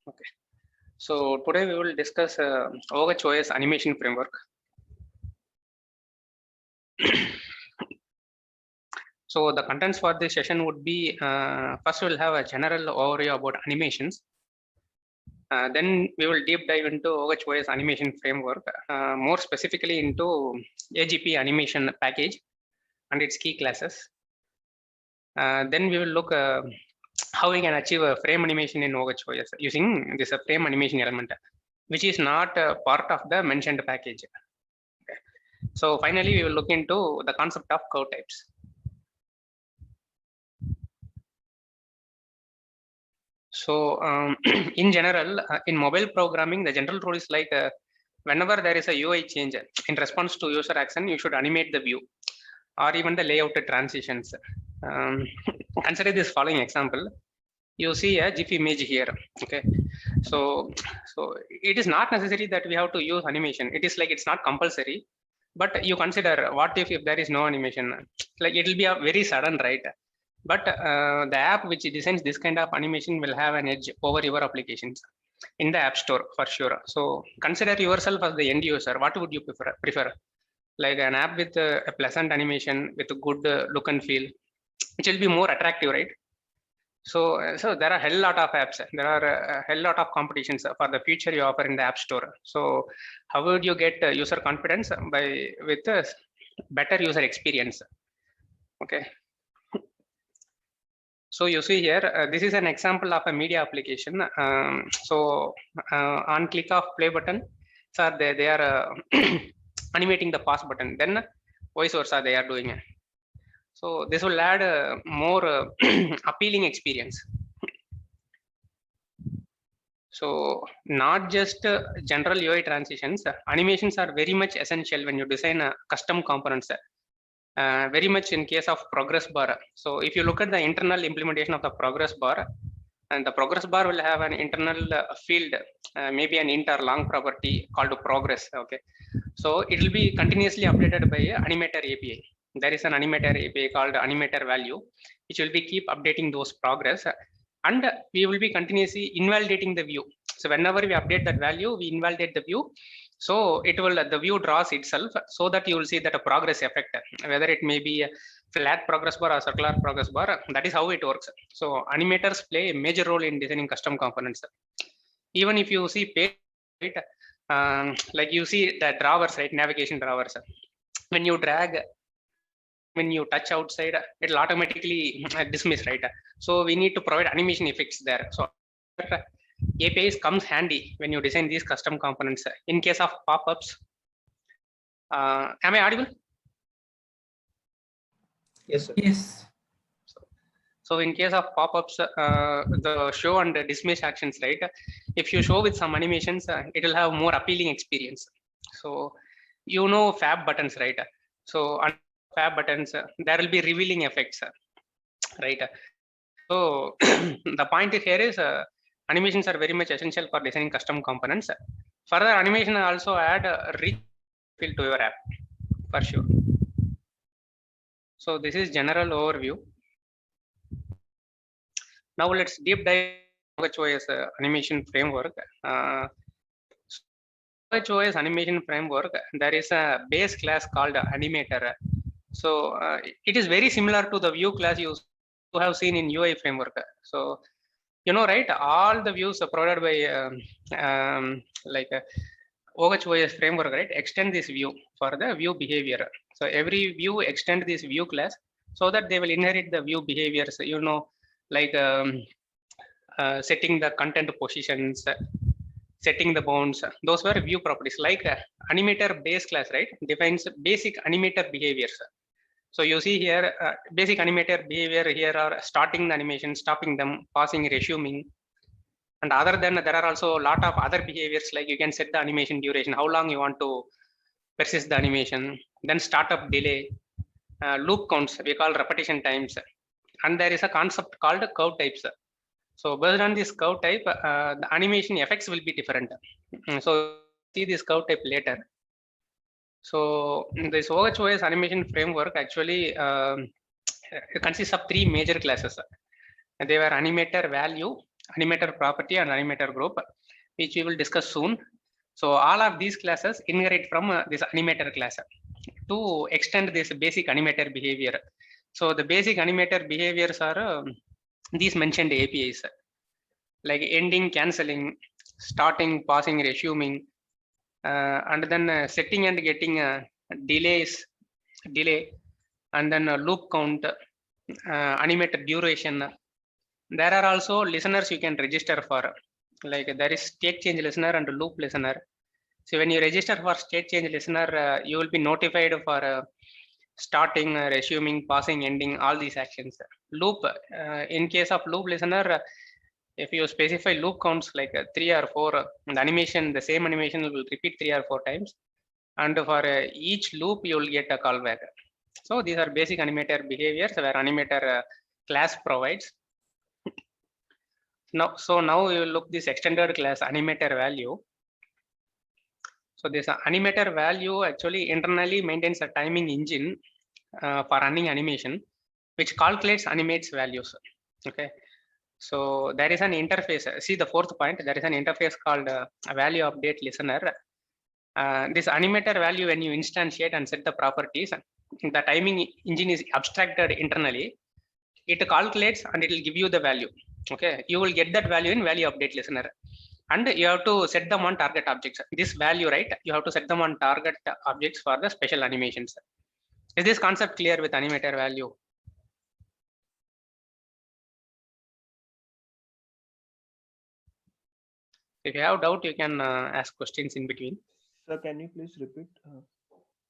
Okay. So today we will discuss OHOS animation framework. So the contents for this session would be first we'll have a general overview about animations. Then we will deep dive into OHOS animation framework, more specifically into AGP animation package and its key classes. Then we will look how we can achieve a frame animation in OHOS using this frame animation element, which is not part of the mentioned package. Okay. So finally, we will look into the concept of curve types. So in general, in mobile programming, the general rule is like whenever there is a UI change in response to user action, you should animate the view or even the layout transitions. Consider this following example. You see a GIF image here. Okay, so it is not necessary that we have to use animation. It is like it's not compulsory, but you consider what if there is no animation? Like it will be a very sudden, right? But the app which designs this kind of animation will have an edge over your applications in the app store for sure. So consider yourself as the end user. What would you prefer? Like an app with a pleasant animation with a good look and feel, which will be more attractive, right? So there are a hell lot of apps. There are a hell lot of competitions for the future you offer in the app store. So how would you get user confidence? With a better user experience. Okay. So you see here, this is an example of a media application. On click of play button, so they are animating the pause button. Then voice versa they are doing it. So this will add a more appealing experience. So not just general UI transitions, animations are very much essential when you design custom components. Very much in case of progress bar. So if you look at the internal implementation of the progress bar, and the progress bar will have an internal field, maybe an int or long property called progress. Okay, so it will be continuously updated by animator API. There is an animator API called animator value, which will be keep updating those progress, and we will be continuously invalidating the view. So whenever we update that value, we invalidate the view. So it will the view draws itself, so that you will see that a progress effect, whether it may be a flat progress bar or circular progress bar. That is how it works. So animators play a major role in designing custom components. Even if you see page, right, like you see the drawers, right, navigation drawers. When you drag, when you touch outside, it will automatically dismiss, right? So we need to provide animation effects there. So APIs comes handy when you design these custom components. In case of pop-ups, am I audible? Yes, sir. Yes. So in case of pop-ups, the show and the dismiss actions, right? If you show with some animations, it will have more appealing experience. So you know fab buttons, right? So on fab buttons, there will be revealing effects, right? So the point here is animations are very much essential for designing custom components. Further, animation also add rich feel to your app for sure. So this is general overview. Now let's deep dive OHOS animation framework. OHOS animation framework, there is a base class called animator. So it is very similar to the view class you have seen in UI framework. So you know, right, all the views are provided by like OHOS framework, right, extend this view for the view behavior. So every view extend this view class so that they will inherit the view behaviors, you know, like setting the content positions, setting the bounds. Those were view properties. Like animator base class, right, defines basic animator behaviors. So you see here, basic animator behavior here are starting the animation, stopping them, pausing, resuming. And other than there are also a lot of other behaviors, like you can set the animation duration, how long you want to persist the animation, then startup delay, loop counts, we call repetition times. And there is a concept called curve types. So based on this curve type, the animation effects will be different. So see this curve type later. So this OHOS animation framework actually consists of three major classes. They were animator value, animator property and animator group, which we will discuss soon. So all of these classes inherit from this animator class to extend this basic animator behavior. So the basic animator behaviors are these mentioned APIs, like ending, canceling, starting, pausing, resuming, and then setting and getting delay, and then loop count, animated duration. There are also listeners you can register for, like there is state change listener and loop listener. So when you register for state change listener, you will be notified for starting, resuming, pausing, ending, all these actions. Loop, in case of loop listener, if you specify loop counts like 3 or 4, the animation, the same animation will repeat 3 or 4 times. And for each loop, you will get a callback. So these are basic animator behaviors where animator class provides. Now we will look this extended class animator value. So this animator value actually internally maintains a timing engine for running animation, which calculates animates values. Okay. So there is an interface. See the fourth point, there is an interface called value update listener. This animator value, when you instantiate and set the properties, the timing engine is abstracted internally. It calculates and it will give you the value. Okay, you will get that value in value update listener, and you have to set them on target objects. This value, right? You have to set them on target objects for the special animations. Is this concept clear with animator value? If you have doubt, you can ask questions in between. Sir, can you please repeat?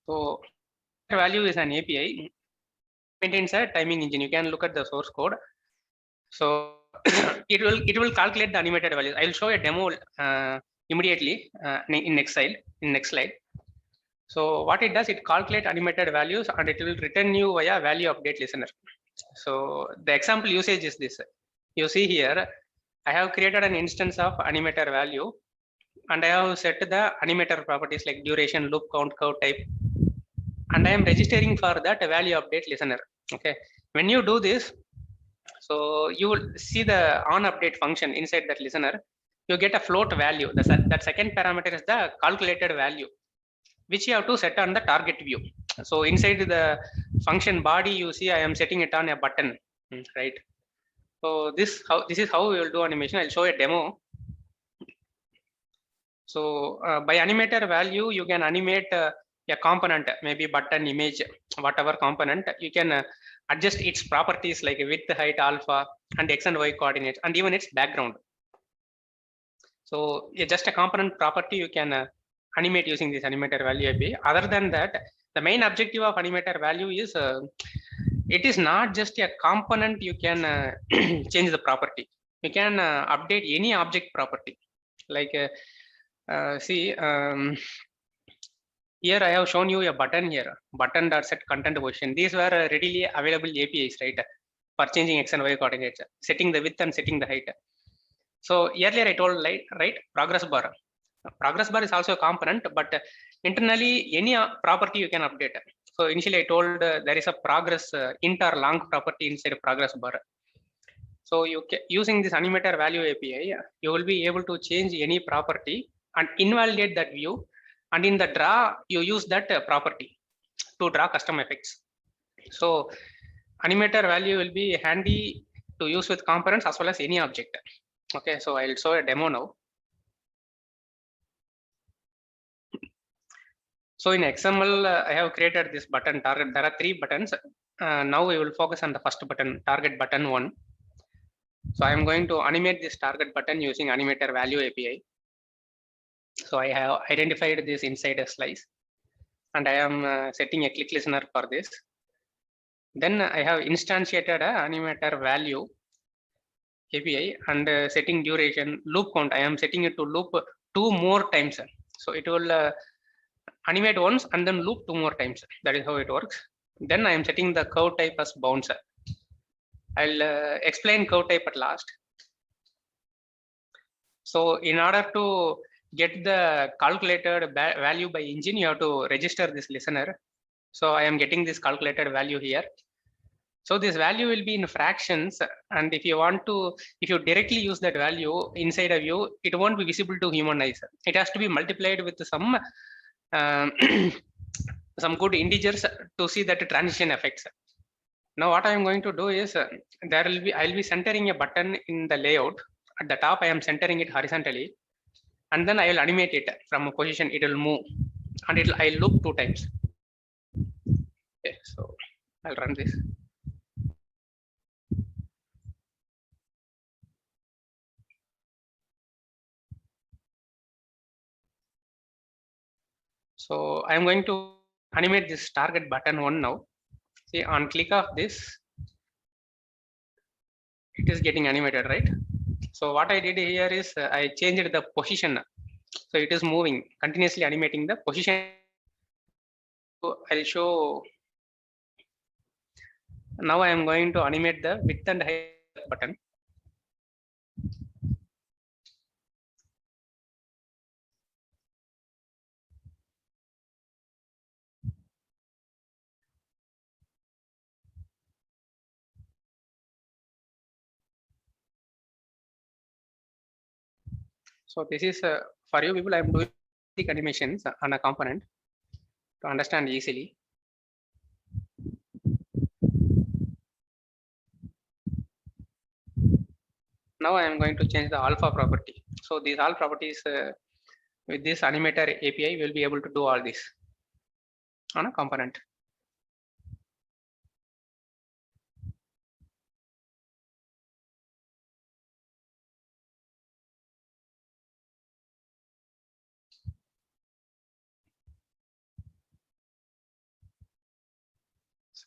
So value is an API, maintains a timing engine. You can look at the source code. So it will calculate the animated values. I will show a demo immediately in next slide. So what it does, it calculates animated values and it will return you via value update listener. So the example usage is this. You see here, I have created an instance of animator value, and I have set the animator properties like duration, loop count, curve type, and I am registering for that value update listener. Okay, when you do this, so you will see the on update function inside that listener. You get a float value. That second parameter is the calculated value, which you have to set on the target view. So inside the function body, you see I am setting it on a button, right? So this is how we will do animation. I'll show a demo. So by animator value, you can animate a component, maybe button, image, whatever component. You can adjust its properties like width, height, alpha, and x and y coordinates, and even its background. So just a component property you can animate using this animator value API. Other than that, the main objective of animator value is it is not just a component you can change the property. You can update any object property. Like see, here I have shown you a button here, button.set content position. These were readily available APIs, right? For changing x and y coordinates, setting the width and setting the height. So earlier I told, right, progress bar. Progress bar is also a component, but internally any property you can update. So initially I told there is a progress int or long property inside a progress bar. So using this animator value API, you will be able to change any property and invalidate that view. And in the draw, you use that property to draw custom effects. So animator value will be handy to use with components as well as any object. Okay, so I'll show a demo now. So in XML, I have created this button target. There are 3 buttons. Now we will focus on the first button, target button 1. So I am going to animate this target button using animator value API. So I have identified this inside a slice, and I am setting a click listener for this. Then I have instantiated a animator value API and setting duration, loop count. I am setting it to loop 2 more times. So it will animate once and then loop 2 more times. That is how it works. Then I am setting the curve type as bounce. I'll explain curve type at last. So in order to get the calculated value by engine, you have to register this listener. So I am getting this calculated value here. So this value will be in fractions, and if you directly use that value inside a view, it won't be visible to human eyes. It has to be multiplied with some some good integers to see that transition effects. Now what I am going to do is I'll be centering a button in the layout. At the top, I am centering it horizontally, and then I will animate it from a position. It will move, and I'll loop 2 times. Okay, so I'll run this. So I'm going to animate this target button 1 now. See, on click of this, it is getting animated, right? So what I did here is I changed the position. So it is moving, continuously animating the position. So I'll show. Now I am going to animate the width and height button. So this is for you people. I am doing the animations on a component to understand easily. Now I am going to change the alpha property. So these all properties with this animator API, we will be able to do all this on a component.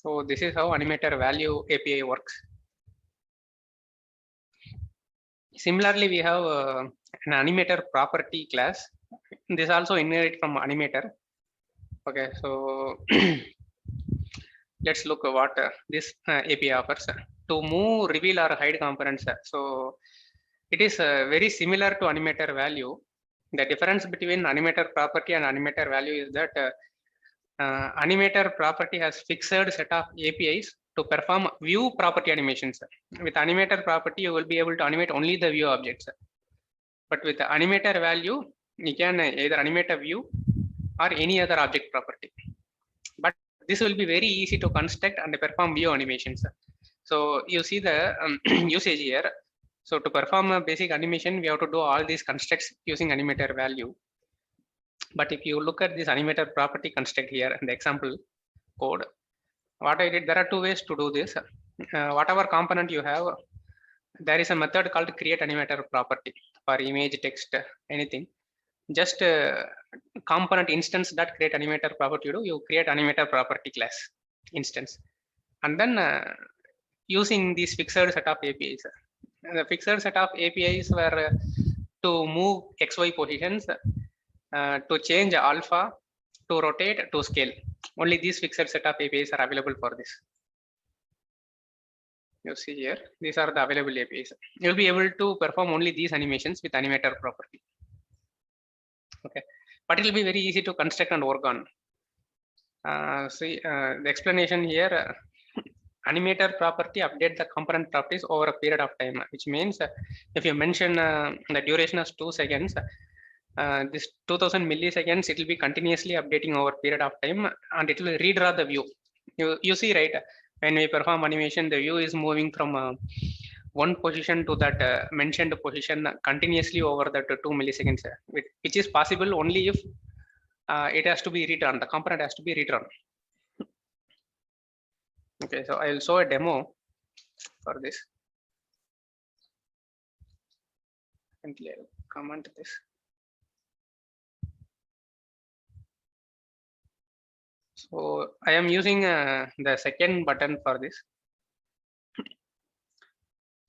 So this is how animator value API works. Similarly, we have an animator property class. This also inherit from animator. Okay, so let's look at what this API offers. To move, reveal, or hide components. So it is very similar to animator value. The difference between animator property and animator value is that animator property has fixed set of APIs to perform view property animations. With animator property, you will be able to animate only the view objects. But with the animator value, you can either animate a view or any other object property. But this will be very easy to construct and perform view animations. So you see the usage here. So to perform a basic animation, we have to do all these constructs using animator value. But if you look at this animator property construct here in the example code, what I did, there are 2 ways to do this. Whatever component you have, there is a method called create animator property for image, text, anything. Just component instance that create animator property, you create animator property class instance, and then using these fixed set of APIs. The fixed set of APIs were to move XY positions, to change alpha, to rotate, to scale. Only these fixed set of APIs are available for this. You see here, these are the available APIs. You'll be able to perform only these animations with animator property. Okay, but it will be very easy to construct and work on. The explanation here, animator property update the component properties over a period of time, which means if you mention the duration as 2 seconds, this 2000 milliseconds, it will be continuously updating over period of time, and it will redraw the view. You see, right? When we perform animation, the view is moving from one position to that mentioned position continuously over that 2 milliseconds, which is possible only if it has to be redrawn. The component has to be redrawn. Okay, so I will show a demo for this. And comment this. So I am using the second button for this.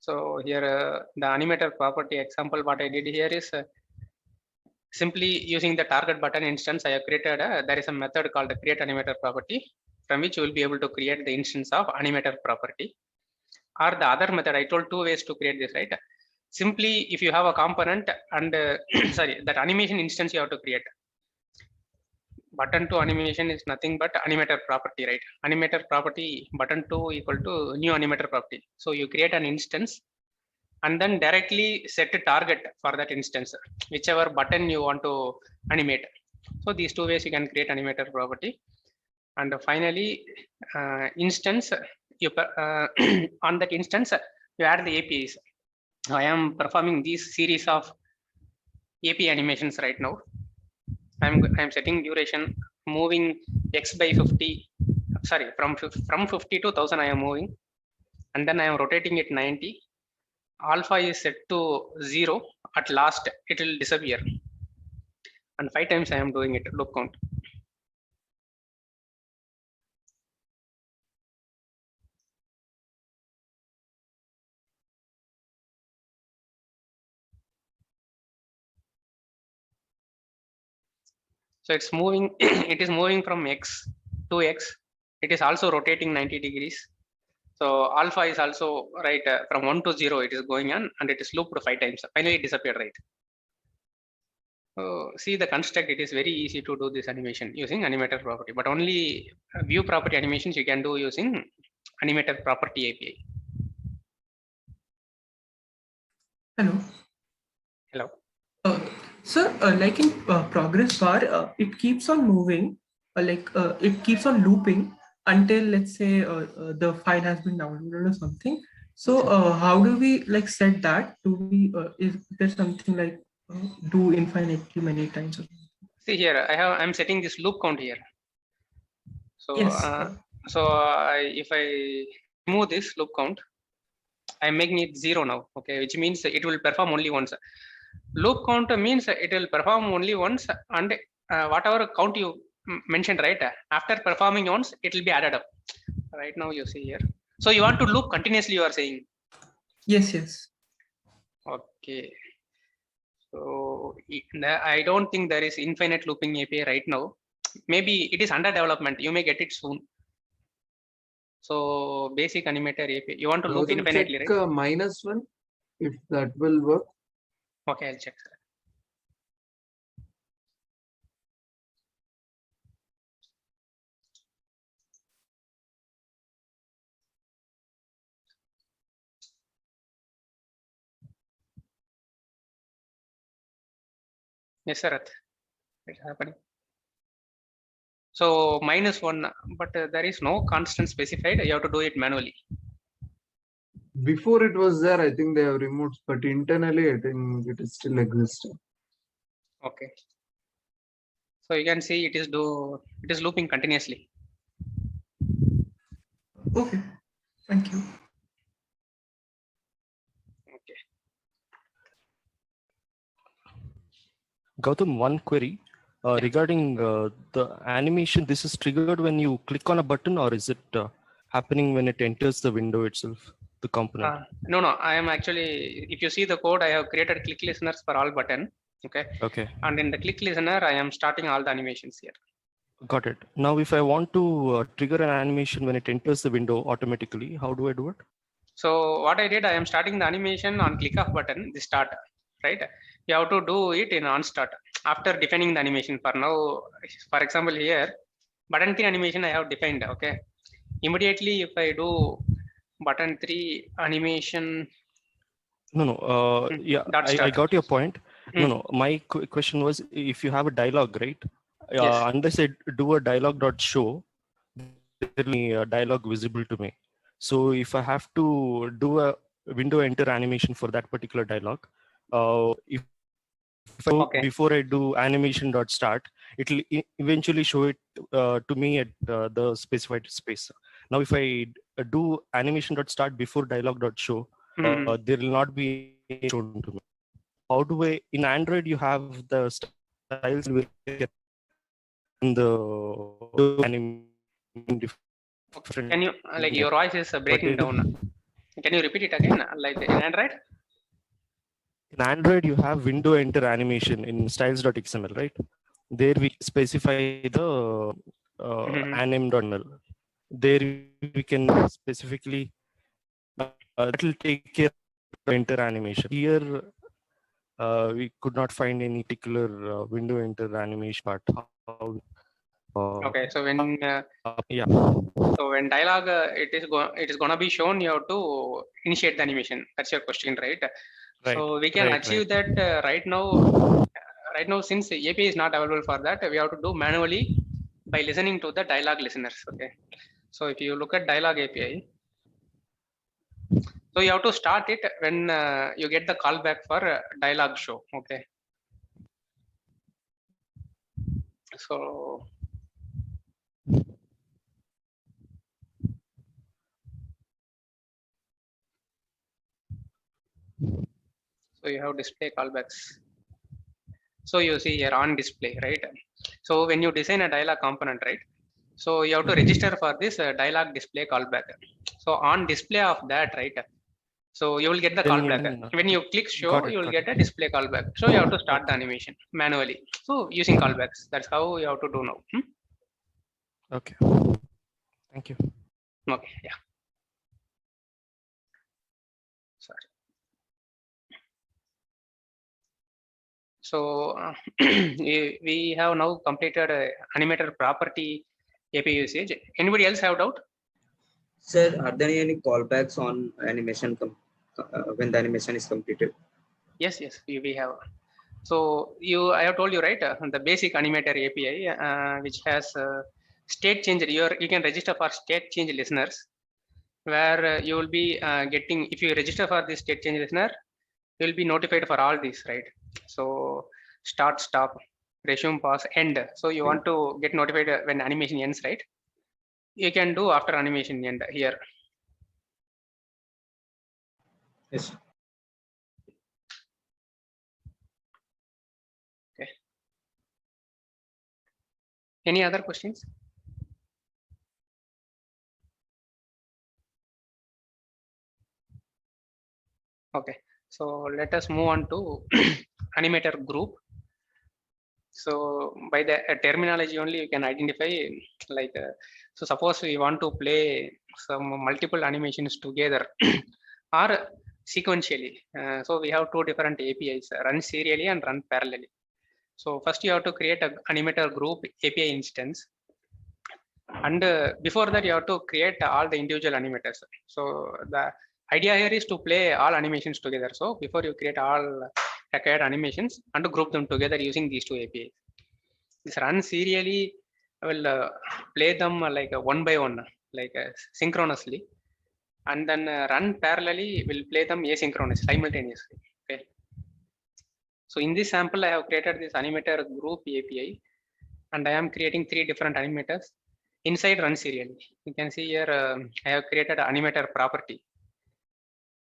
So here the animator property example, what I did here is simply using the target button instance, I have created there is a method called the create animator property, from which you will be able to create the instance of animator property. Or the other method, I told 2 ways to create this, right? Simply, if you have a component and sorry, that animation instance you have to create. button to animation is nothing but animator property, right? Animator property button to equal to new animator property. So you create an instance and then directly set a target for that instance, whichever button you want to animate. So these two ways you can create animator property. And finally, instance, you on that instance, you add the APIs. I am performing these series of API animations right now. I'm setting duration, moving X by 50, sorry, from 50 to 1000 I am moving, and then I am rotating it 90. Alpha is set to 0. At last, it will disappear. And 5 times I am doing it, loop count. So it's moving, it is moving from X to X. It is also rotating 90 degrees. So alpha is also right from 1 to 0, it is going on and it is looped 5 times. Finally, it disappeared, right? So see the construct, it is very easy to do this animation using animator property, but only view property animations you can do using animator property API. Hello. Hello. Sir, like in progress bar, it keeps on moving, it keeps on looping until, let's say, the file has been downloaded or something. So how do we like set that? Do we is there something like do infinitely many times? See here, I'm setting this loop count here. So yes. If I remove this loop count, I'm making it 0 now. Okay, which means it will perform only once. Loop count means it will perform only once, and whatever count you mentioned, right? After performing once, it will be added up. Right now, you see here. So you want to loop continuously, you are saying? Yes, yes. Okay. So I don't think there is infinite looping API right now. Maybe it is under development. You may get it soon. So basic animator API. You want to loop infinitely, check, right? -1 if that will work. Okay, I'll check. Yes, sir. It's happening. So -1, but there is no constant specified. You have to do it manually. Before it was there, I think they have removed, but internally, I think it is still existing. Okay. So you can see it is looping continuously. Okay. Thank you. Okay. Gautam, one query regarding the animation. This is triggered when you click on a button, or is it happening when it enters the window itself, the component? No. I am actually, if you see the code, I have created click listeners for all button. Okay. Okay. And in the click listener, I am starting all the animations here. Got it. Now, if I want to trigger an animation when it enters the window automatically, how do I do it? So what I did, I am starting the animation on click of button, the start, right? You have to do it in on start after defining the animation. For now, for example, here, button 3 animation I have defined, okay? Immediately, if I do button 3 animation. No. Yeah, I got your point. No. My question was, if you have a dialogue, right? Yes. Unless I do a dialogue.show, there will be a dialogue visible to me. So if I have to do a window enter animation for that particular dialogue, if before I do animation.start, it will eventually show it to me at the specified space. Now, if I do animation.start before dialogue.show, there will not be shown to me. How do I, in Android, you have the styles in the animation. Can you, like, your voice is breaking down. Can you repeat it again? Like in Android? In Android, you have window enter animation in styles.xml, right? There we specify the anim.nl. There we can specifically it will take care of enter animation. Here we could not find any particular window enter animation, but how Okay, so when Yeah. so when dialogue it is gonna be shown, you have to initiate the animation. That's your question, right? Right. So we can Right, achieve that right now. Right now, since API is not available for that, we have to do manually by listening to the dialogue listeners. Okay, so if you look at dialogue API, so you have to start it when you get the callback for dialogue show. Okay, so you have display callbacks. So you see here on display, right? So when you design a dialog component, right? So you have to register for this dialog display callback. So on display of that, right? So you will get the Then callback. When you click show, you will get a display callback. So you have to start the animation manually. So using callbacks, that's how you have to do now. Okay. Thank you. Okay, yeah. Sorry. So we have now completed animator property API usage. Anybody else have doubt? Sir, are there any callbacks on animation when the animation is completed? Yes, we have. So I have told you, right? The basic animator API, which has state change. You can register for state change listeners, where you will be getting. If you register for this state change listener, you will be notified for all these, right? So start, stop, resume, pause, end. So you want to get notified when animation ends, right? You can do after animation end here. Yes. Okay. Any other questions? Okay, so let us move on to animator group. So by the terminology only you can identify, like so suppose we want to play some multiple animations together or sequentially. So we have two different APIs, run serially and run parallelly. So first you have to create an animator group API instance, and before that you have to create all the individual animators. So the idea here is to play all animations together. So before you create all required animations and group them together using these two APIs. This run serially will play them like one by one, like synchronously, and then run parallelly will play them asynchronously, simultaneously. Okay. So in this sample, I have created this animator group API, and I am creating 3 different animators inside run serially. You can see here I have created an animator property,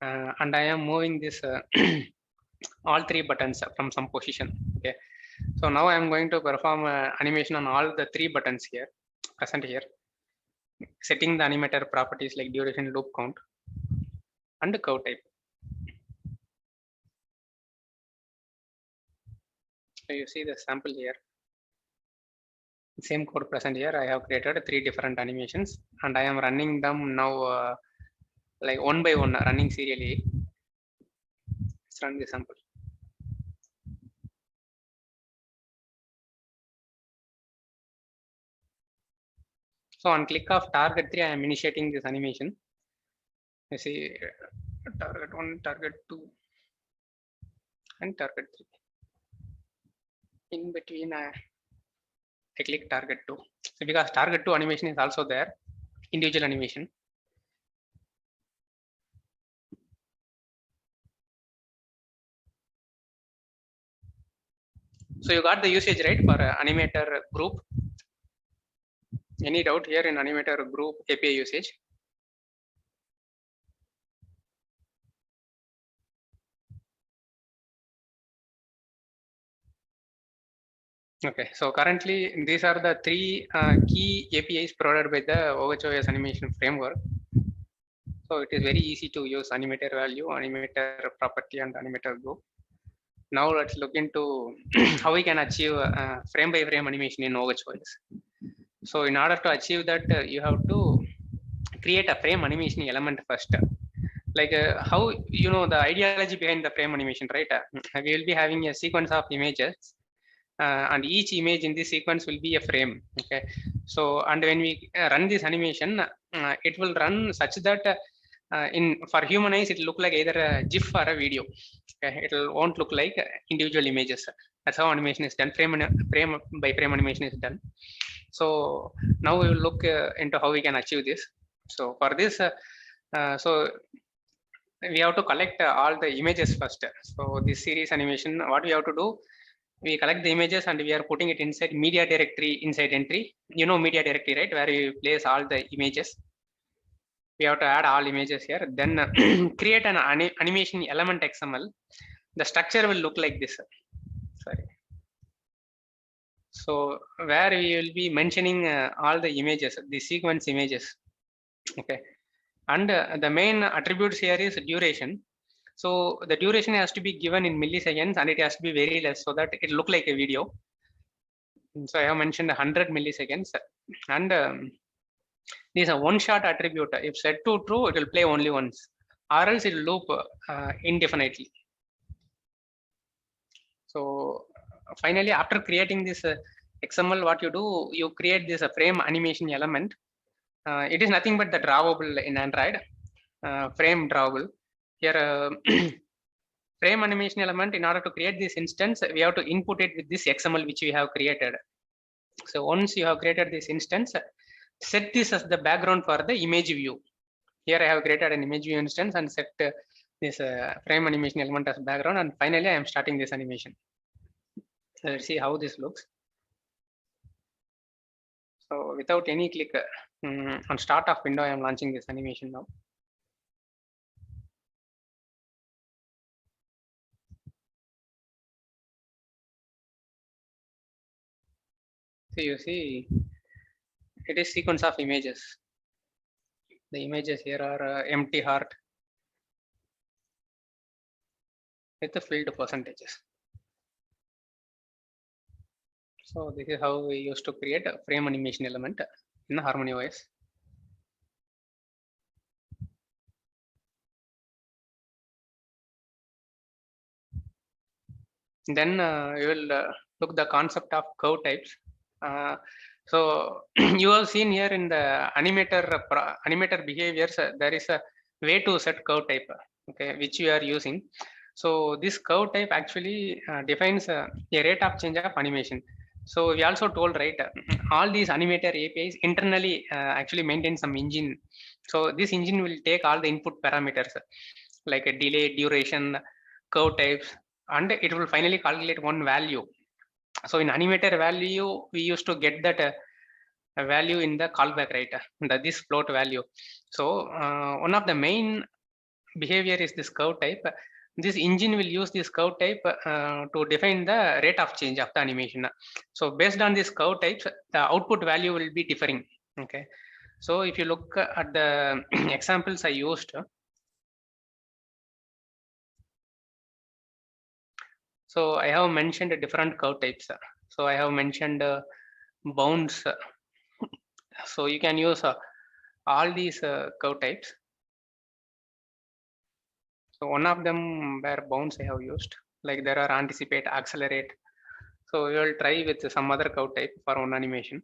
and I am moving this all 3 buttons from some position. Okay. So now I am going to perform animation on all the 3 buttons here, present here, setting the animator properties like duration, loop count, and curve type. So you see the sample here. Same code present here. I have created 3 different animations, and I am running them now like one by one, running serially. Let's run the sample. So on click of target 3, I am initiating this animation. You see target 1, target 2, and target 3. In between, I click target 2. So because target 2 animation is also there, individual animation. So you got the usage, right, for animator group. Any doubt here in animator group API usage? Okay, so currently these are the 3 key APIs provided by the OHOS animation framework. So it is very easy to use animator value, animator property, and animator group. Now let's look into how we can achieve frame by frame animation in OHOS. So in order to achieve that, you have to create a frame animation element first. Like how, the ideology behind the frame animation, right? We will be having a sequence of images and each image in this sequence will be a frame. Okay, so and when we run this animation, it will run such that for human eyes it will look like either a GIF or a video. Okay, it won't look like individual images. That's how animation is done. Frame by frame animation is done. So now we will look into how we can achieve this. So for this, so we have to collect all the images first. So this series animation, what we have to do, we collect the images and we are putting it inside media directory inside entry. You know media directory, right? Where you place all the images. We have to add all images here. Then create an animation element XML. The structure will look like this. Sorry. So where we will be mentioning all the images, the sequence images. Okay. And the main attributes here is duration. So the duration has to be given in milliseconds and it has to be very less so that it look like a video. So I have mentioned 100 milliseconds, and this is a one-shot attribute. If set to true, it will play only once, or else it will loop indefinitely. So finally, after creating this XML, what you do, you create this frame animation element. It is nothing but the drawable in Android, frame drawable. Here, frame animation element, in order to create this instance, we have to input it with this XML which we have created. So once you have created this instance, set this as the background for the image view. Here I have created an image view instance and set this frame animation element as background, and finally I am starting this animation. So let's see how this looks. So without any click, on start of window, I am launching this animation now. So you see, it is sequence of images. The images here are empty heart with the filled percentages. So this is how we used to create a frame animation element in Harmony OS. Then we will look the concept of curve types. So you have seen here in the animator behaviors, there is a way to set curve type, okay, which you are using. So this curve type actually defines a rate of change of animation. So we also told, right, all these animator APIs internally actually maintain some engine. So this engine will take all the input parameters like a delay, duration, curve types, and it will finally calculate one value. So in animator value, we used to get that value in the callback, right? This float value. So one of the main behavior is this curve type. This engine will use this curve type to define the rate of change of the animation. So based on this curve types, the output value will be differing. Okay. So if you look at the examples I used, so I have mentioned different curve types. So I have mentioned bounds. So you can use all these curve types. So one of them were bounds I have used, like there are anticipate, accelerate. So we will try with some other curve type for one animation.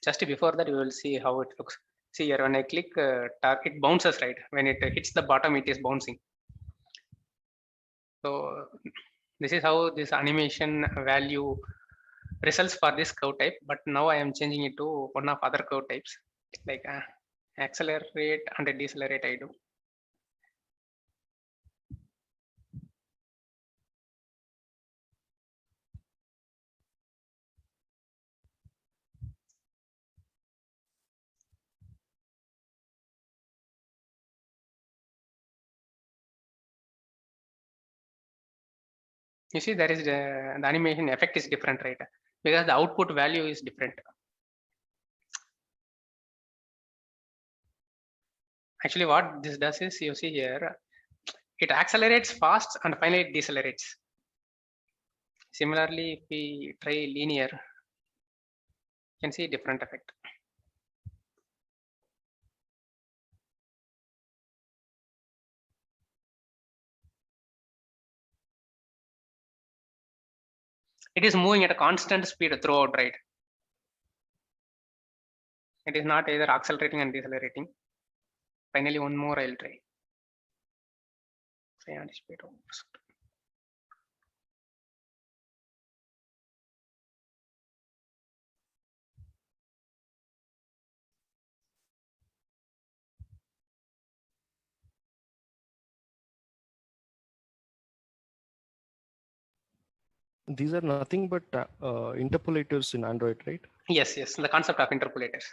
Just before that, we will see how it looks. See here, when I click target, it bounces, right? When it hits the bottom, it is bouncing. So this is how this animation value results for this curve type. But now I am changing it to one of other curve types, like accelerate and decelerate I do. You see, there is the animation effect is different, right? Because the output value is different. Actually, what this does is, you see here, it accelerates fast and finally it decelerates. Similarly, if we try linear, you can see different effect. It is moving at a constant speed throughout, right? It is not either accelerating and decelerating. Finally, one more I'll try. Say anticipate 1%. These are nothing but interpolators in Android, right? Yes, yes, the concept of interpolators.